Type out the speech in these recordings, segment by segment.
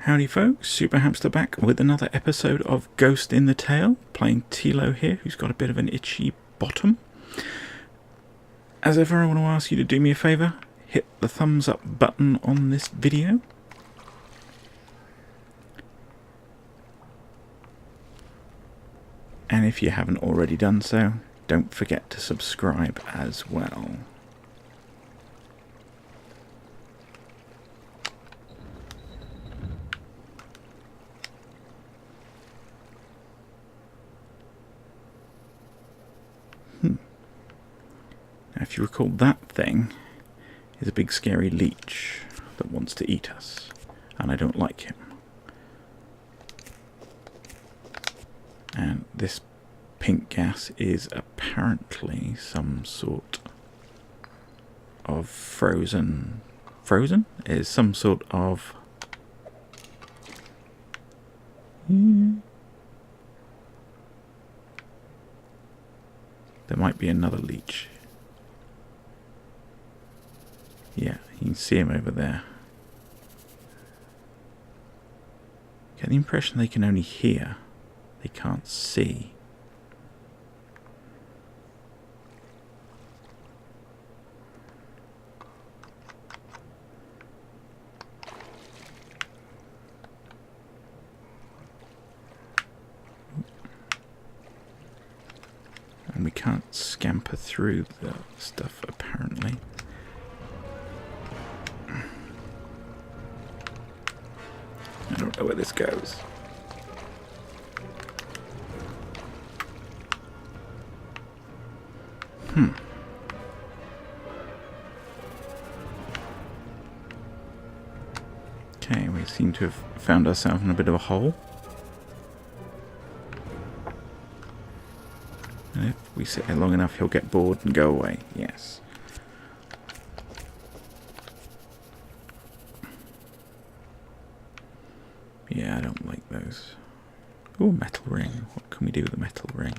Howdy folks, Super Hamster back with another episode of Ghost in the Tail, playing Tilo here, who's got a bit of an itchy bottom. As ever, I want to ask you to do me a favour, hit the thumbs up button on this video. And if you haven't already done so, don't forget to subscribe as well. Now, if you recall, that thing is a big scary leech that wants to eat us, and I don't like him. And this pink gas is apparently some sort of frozen... Frozen? Is some sort of... There might be another leech. Yeah, you can see him over there. Get the impression they can only hear. They can't see. And we can't scamper through the stuff, apparently. I don't know where this goes. Okay, we seem to have found ourselves in a bit of a hole. And if we sit here long enough, he'll get bored and go away. Yes. Yeah, I don't like those. Oh, metal ring. What can we do with the metal ring?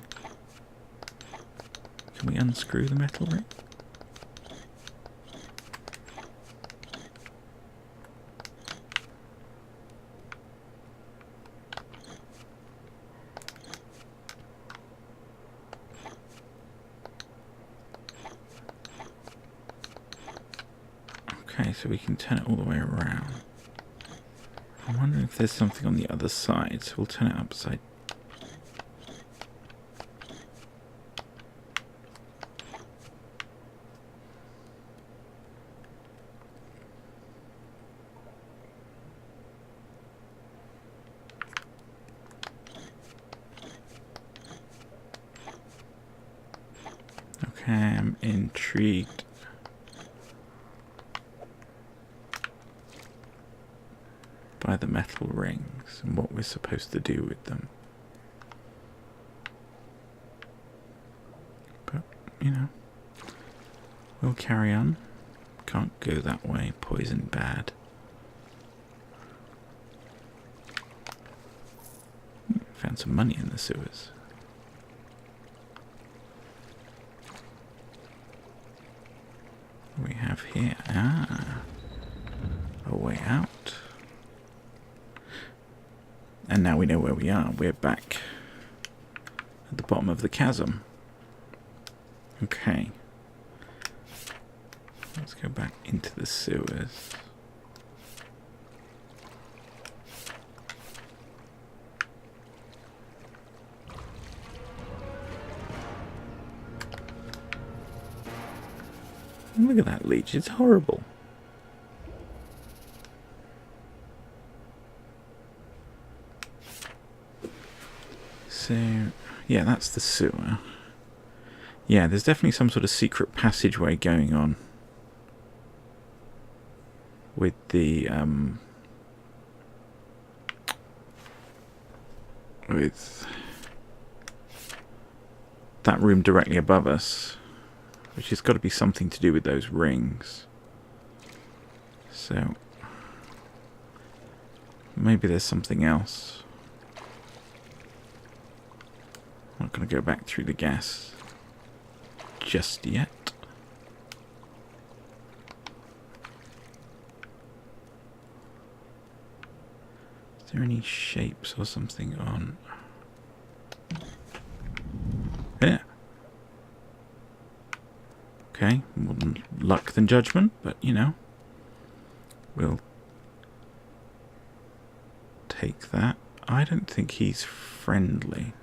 Can we unscrew the metal ring? Okay, so we can turn it all the way around. I'm wondering if there's something on the other side, so we'll turn it upside. Okay, I'm intrigued. By the metal rings and what we're supposed to do with them. But, you know, we'll carry on. Can't go that way. Poison bad. Found some money in the sewers. What do we have here? Ah, a way out. And now we know where we are. We're back at the bottom of the chasm. Okay. Let's go back into the sewers. Look at that leech. It's horrible. So, yeah, that's the sewer. Yeah, there's definitely some sort of secret passageway going on with the, with that room directly above us, which has got to be something to do with those rings. So, maybe there's something else. I'm not going to go back through the gas just yet. there any shapes or something on? Yeah. Okay, more than luck than judgment, but you know, we'll take that. I don't think he's friendly,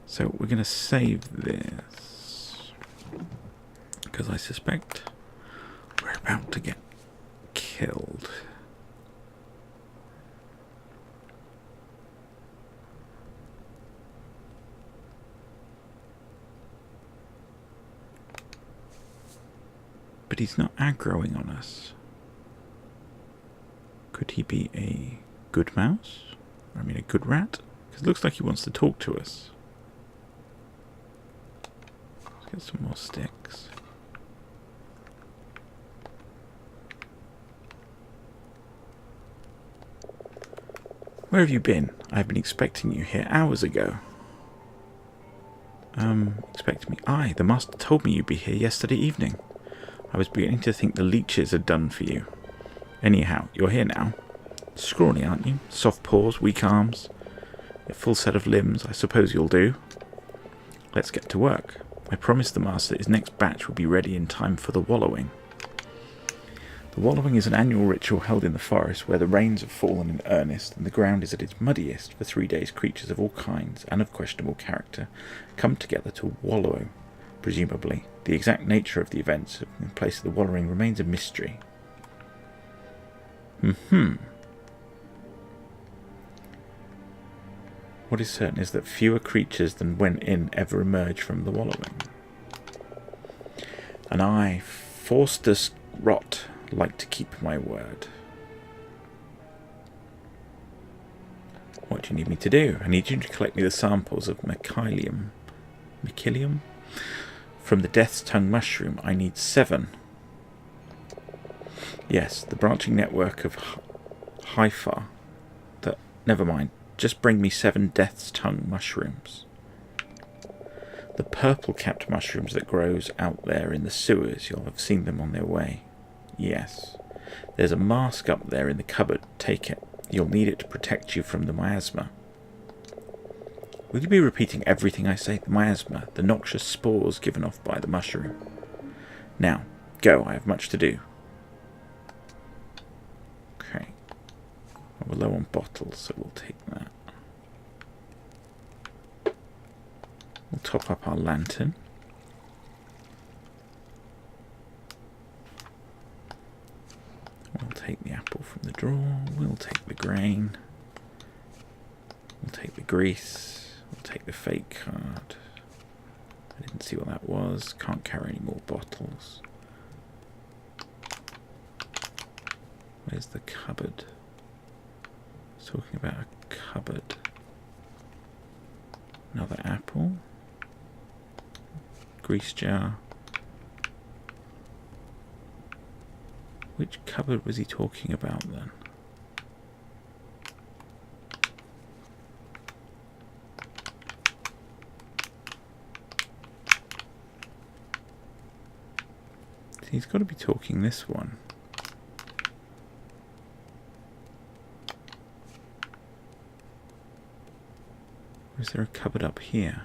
so we're going to save this because I suspect we're about to get killed. But he's not aggroing on us. Could he be a good mouse? I mean, a good rat? Because it looks like he wants to talk to us. Let's get some more sticks. Where have you been? I've been expecting you here hours ago. Expecting me? Aye, the master told me you'd be here yesterday evening. I was beginning to think the leeches had done for you. Anyhow, you're here now. Scrawny, aren't you? Soft paws, weak arms. A full set of limbs, I suppose you'll do. Let's get to work. I promised the master his next batch will be ready in time for the wallowing. The wallowing is an annual ritual held in the forest where the rains have fallen in earnest and the ground is at its muddiest. For 3 days, creatures of all kinds and of questionable character come together to wallow. Presumably, the exact nature of the events in place of the wallowing remains a mystery. What is certain is that fewer creatures than went in ever emerge from the wallowing. And I, Faustus Rot, like to keep my word. What do you need me to do? I need you to collect me the samples of mycelium from the Death's Tongue mushroom. I need 7. Yes, the branching network of Hypha. Never mind. Just bring me 7 Death's Tongue mushrooms. The purple-capped mushrooms that grows out there in the sewers. You'll have seen them on their way. Yes. There's a mask up there in the cupboard. Take it. You'll need it to protect you from the miasma. Will you be repeating everything I say? The miasma, the noxious spores given off by the mushroom. Now, go. I have much to do. Okay. We're low on bottles, so we'll take that. We'll top up our lantern. We'll take the apple from the drawer. We'll take the grain. We'll take the grease. We'll take the fake card. I didn't see what that was. Can't carry any more bottles. Where's the cupboard? I was talking about a cupboard. Another apple. Grease jar. Which cupboard was he talking about then? He's got to be talking this one. Or is there a cupboard up here?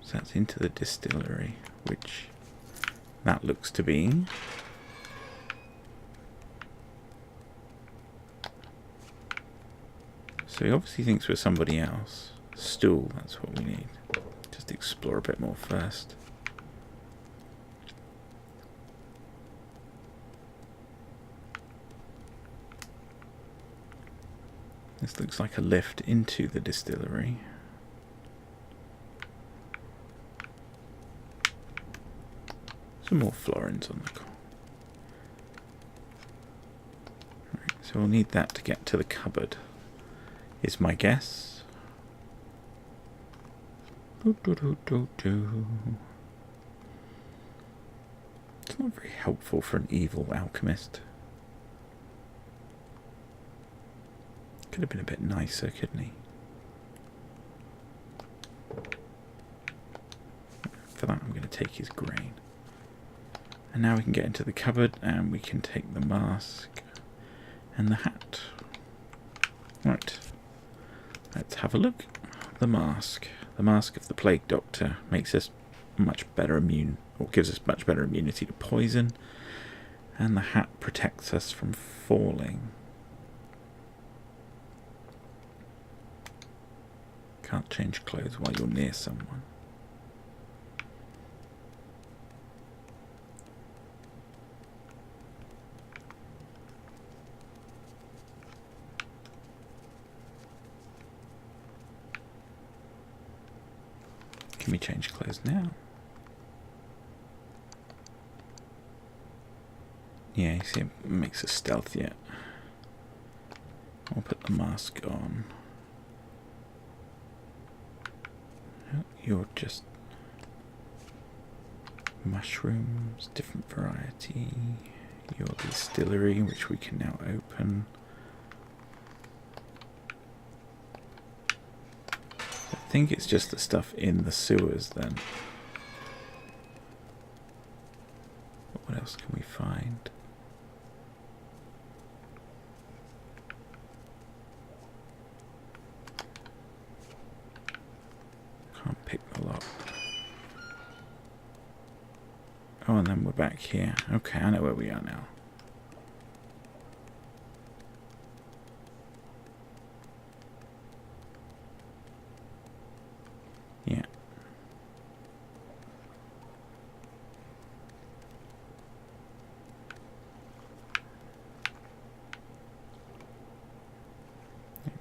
So that's into the distillery, which that looks to be. So he obviously thinks we're somebody else. Stool, that's what we need. Just explore a bit more first. This looks like a lift into the distillery. Some more florins on the car. Right, so we'll need that to get to the cupboard, is my guess. It's not very helpful for an evil alchemist. Could have been a bit nicer, couldn't he? For that I'm going to take his grain. And now we can get into the cupboard and we can take the mask and the hat. Right, let's have a look. The mask. The mask of the plague doctor makes us much better immune, or gives us much better immunity to poison. And the hat protects us from falling. Can't change clothes while you're near someone. Can we change clothes now? Yeah, you see, it makes us stealthier. I'll put the mask on. Oh, you're just mushrooms, different variety. You're the distillery, which we can now open. I think it's just the stuff in the sewers then. But what else can we find? Can't pick the lock. Oh, and then we're back here. Okay, I know where we are now. Yeah.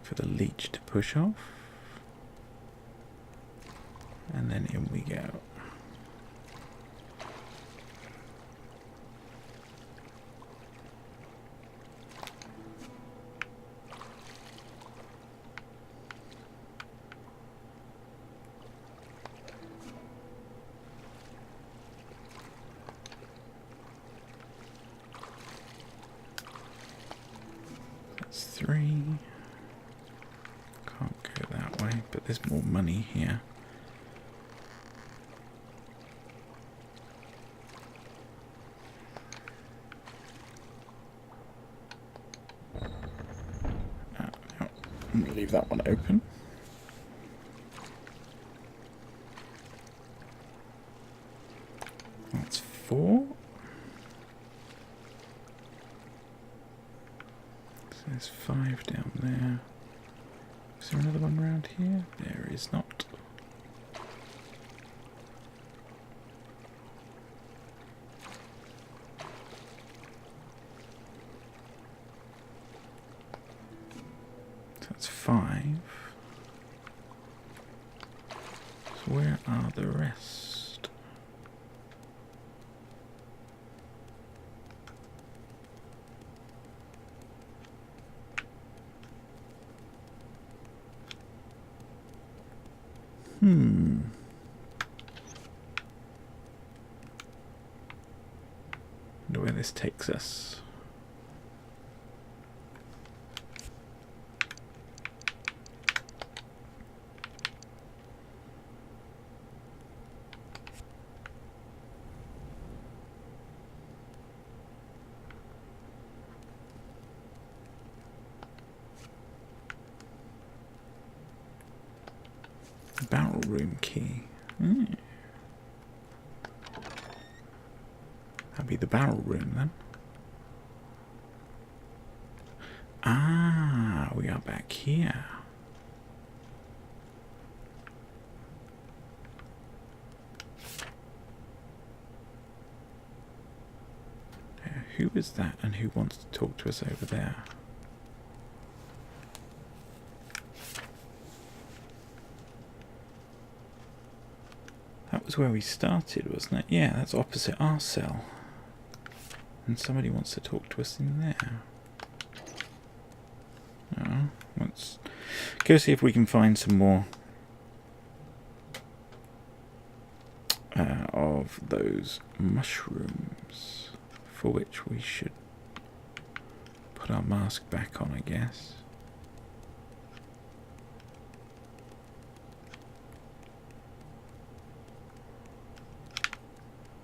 For the leech to push off. And then in we go. That's 3. Can't go that way, but there's more money here. I'm going to leave that one open. That's 4. So there's 5 down there. Is there another one around here? There is not. That's 5. So where are the rest? Wonder where this takes us. Barrel room key. That'd be the barrel room then. Ah, we are back here. Who is that and who wants to talk to us over there? That was where we started, wasn't it? Yeah, that's opposite our cell. And somebody wants to talk to us in there. Oh, let's go see if we can find some more of those mushrooms, for which we should put our mask back on, I guess.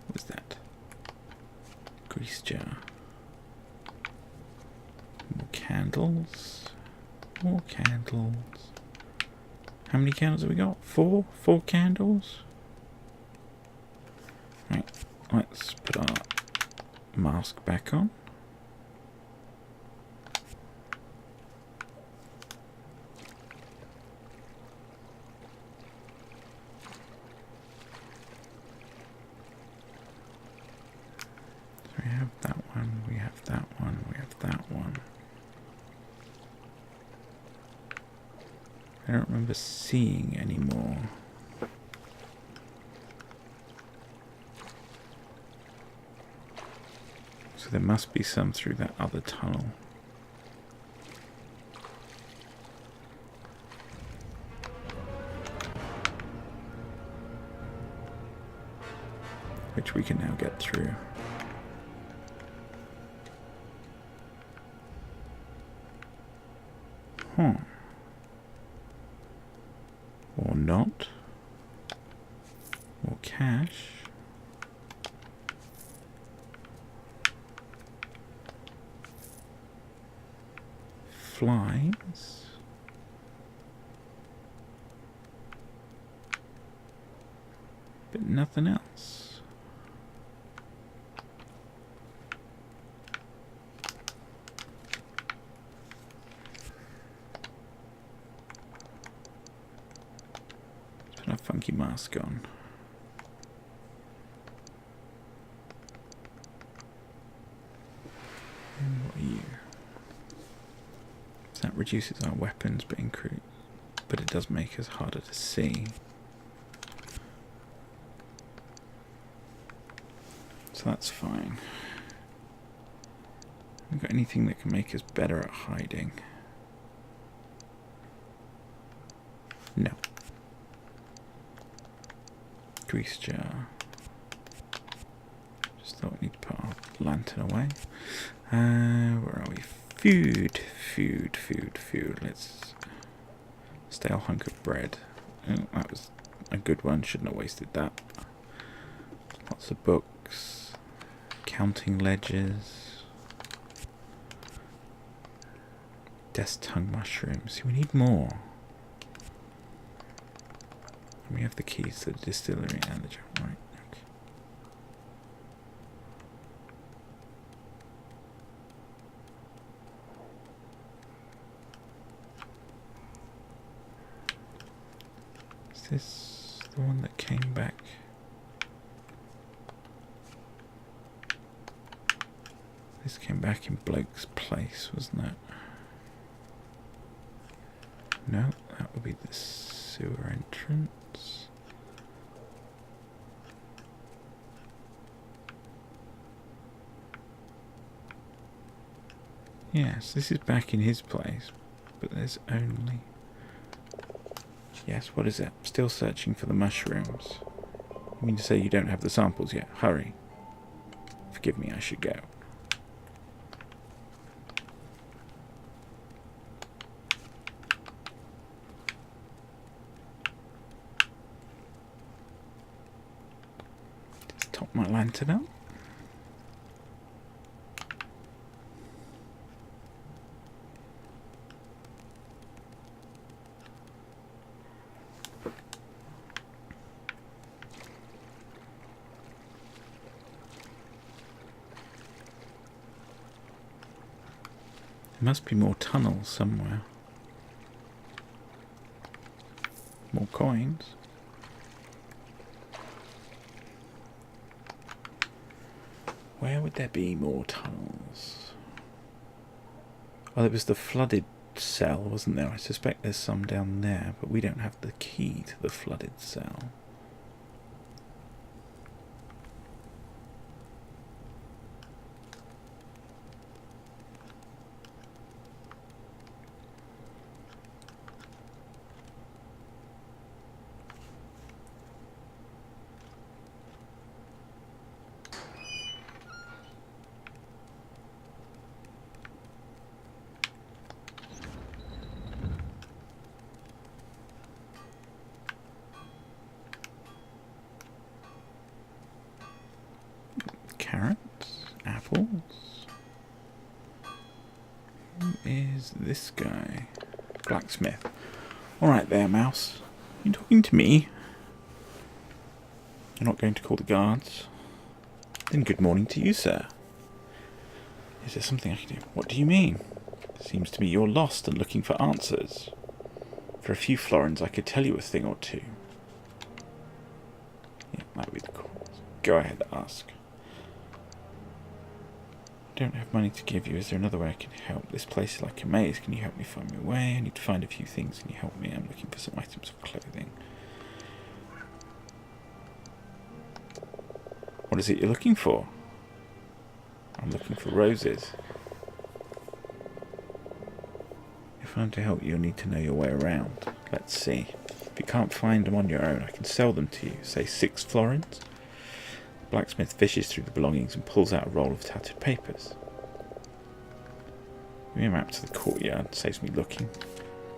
What was that? Grease jar. More candles. More candles. How many candles have we got? 4? 4 candles? Right, let's put our mask back on. So we have that one, we have that one, we have that one. I don't remember seeing any more. So there must be some through that other tunnel. Which we can now get through. Huh. Or not. Or cash. Flies. But nothing else. Let's put a funky mask on. And what are you? That reduces our weapons, but it does make us harder to see. So that's fine. Haven't got anything that can make us better at hiding. No. Grease jar. Just thought we need to put our lantern away. Where are we? Food. Let's stale hunk of bread. Oh, that was a good one. Shouldn't have wasted that. Lots of books. Counting ledgers. Death's tongue mushrooms. We need more. And we have the keys to the distillery and the jar. Right. Is this the one that came back? This came back in Bloke's place, wasn't it? No, that would be the sewer entrance. Yes, this is back in his place, but there's only... Yes, what is it? Still searching for the mushrooms. You mean to say you don't have the samples yet? Hurry. Forgive me, I should go. Just top my lantern up. There must be more tunnels somewhere. More coins. Where would there be more tunnels? Oh, there was the flooded cell, wasn't there? I suspect there's some down there, but we don't have the key to the flooded cell. Carrots, apples. is this guy? Blacksmith. Alright there, mouse. You talking to me? You're not going to call the guards? Then good morning to you, sir. Is there something I can do? What do you mean? Seems to me you're lost and looking for answers. For a few florins I could tell you a thing or two. Yeah, that would be the cause. Go ahead, ask. I don't have money to give you. Is there another way I can help? This place is like a maze. Can you help me find my way? I need to find a few things. Can you help me? I'm looking for some items of clothing. What is it you're looking for? I'm looking for roses. If I'm to help you, you'll need to know your way around. Let's see. If you can't find them on your own, I can sell them to you. Say 6 florins. The blacksmith fishes through the belongings and pulls out a roll of tattered papers. Give me a map to the courtyard. Saves me looking.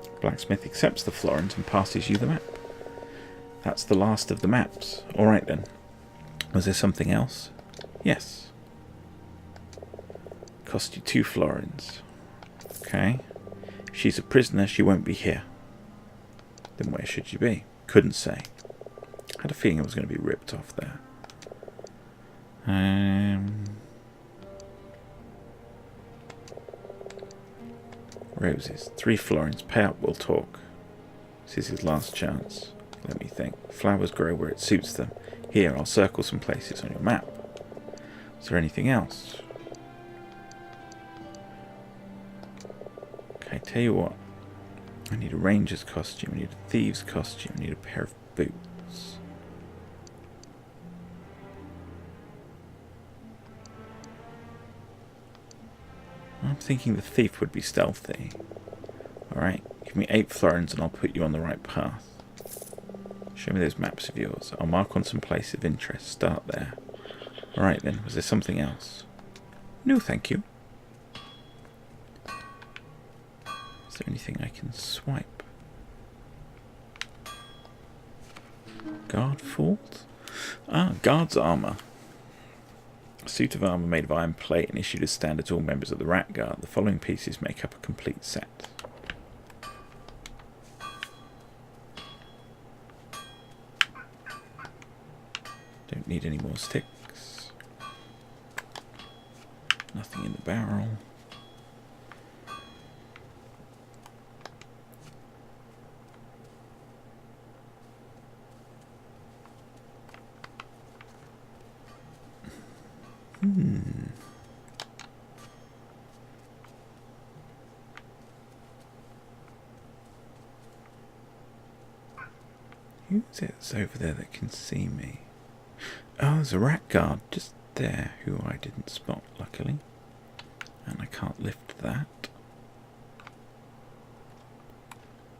The blacksmith accepts the florins and passes you the map. That's the last of the maps. Alright then. Was there something else? Yes. Cost you 2 florins. Okay. If she's a prisoner, she won't be here. Then where should she be? Couldn't say. Had a feeling I was going to be ripped off there. Roses. 3 florins. Pay up, we'll talk. This is his last chance. Let me think. Flowers grow where it suits them. Here, I'll circle some places on your map. Is there anything else? Okay, tell you what. I need a ranger's costume, I need a thieves' costume, I need a pair of boots. I'm thinking the thief would be stealthy. Alright, give me 8 florins and I'll put you on the right path. Show me those maps of yours. I'll mark on some places of interest. Start there. Alright then, was there something else? No, thank you. Is there anything I can swipe? Guard fault? Ah, guard's armour. A suit of armour made of iron plate and issued as standard to all members of the Rat Guard. The following pieces make up a complete set. Don't need any more sticks. Nothing in the barrel. Who's it that's over there that can see me? Oh, there's a rat guard just there who I didn't spot, luckily. And I can't lift that.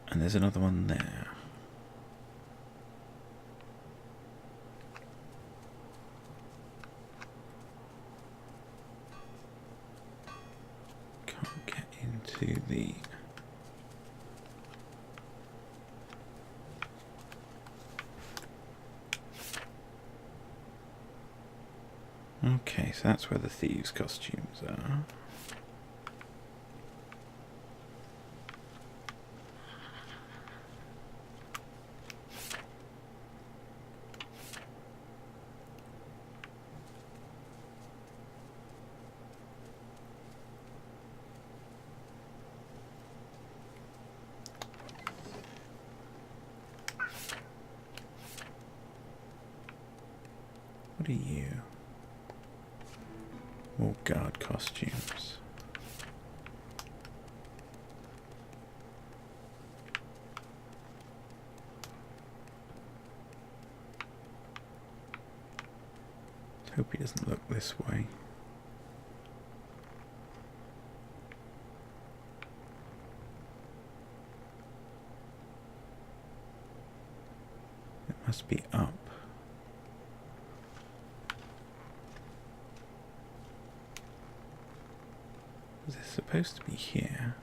And there's another one there. Can't get into the... Okay, so that's where the thieves' costumes are. What are you? More guard costumes. Let's hope he doesn't look this way. It must be up. Is this supposed to be here?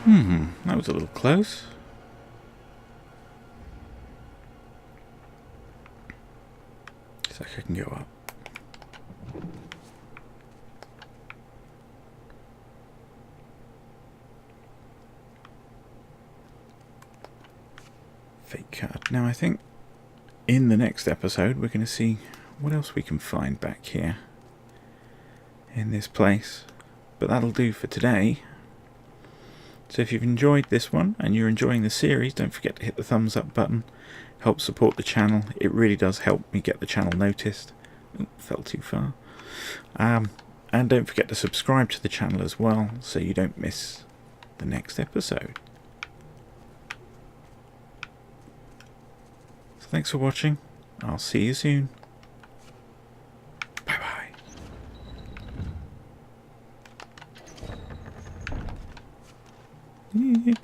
That was a little close. Looks like I can go up. Fake card. Now I think in the next episode we're going to see what else we can find back here in this place. But that'll do for today. So if you've enjoyed this one and you're enjoying the series, don't forget to hit the thumbs up button. Help support the channel. It really does help me get the channel noticed. Ooh, fell too far. And don't forget to subscribe to the channel as well so you don't miss the next episode. So thanks for watching. I'll see you soon. Bye bye.